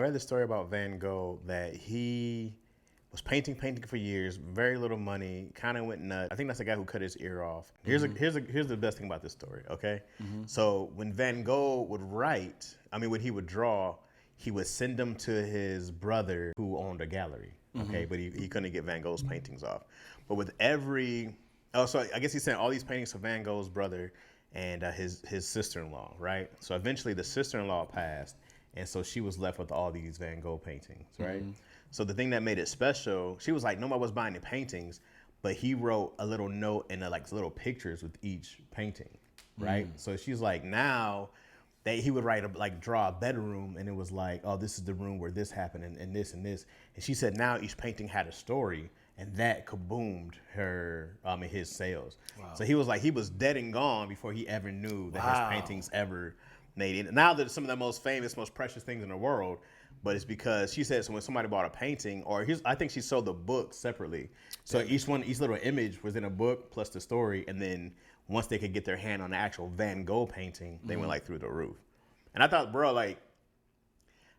read the story about Van Gogh that he was painting for years, very little money, kind of went nuts. I think that's the guy who cut his ear off. Here's the best thing about this story, okay? So when Van Gogh would write, when he would draw, he would send them to his brother who owned a gallery, okay? But he couldn't get Van Gogh's paintings off. But with so I guess he sent all these paintings to Van Gogh's brother and his sister-in-law, right? So eventually the sister-in-law passed, and so she was left with all these Van Gogh paintings, right? So the thing that made it special, she was like, nobody was buying the paintings, but he wrote a little note and little pictures with each painting, right? So she's like, now that he would draw a bedroom, and it was like, oh, this is the room where this happened and this and this. And she said now each painting had a story, and that kaboomed his sales. Wow. So he was dead and gone before he ever knew that his paintings ever made it. Now they're some of the most famous, most precious things in the world. But it's because she said, so when somebody bought a painting, I think she sold the book separately. So each little image was in a book plus the story, and then once they could get their hand on the actual Van Gogh painting, they went through the roof. And I thought, bro,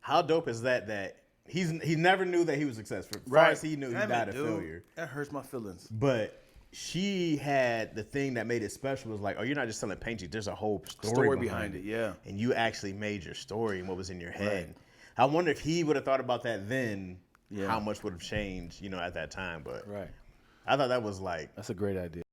how dope is that he never knew that he was successful. As far as he knew, he died of failure. That hurts my feelings. But she had the thing that made it special was like, oh, you're not just selling paintings. There's a whole story behind it, yeah. And you actually made your story and what was in your head. Right. I wonder if he would have thought about that then, how much would have changed, at that time. But I thought that was that's a great idea.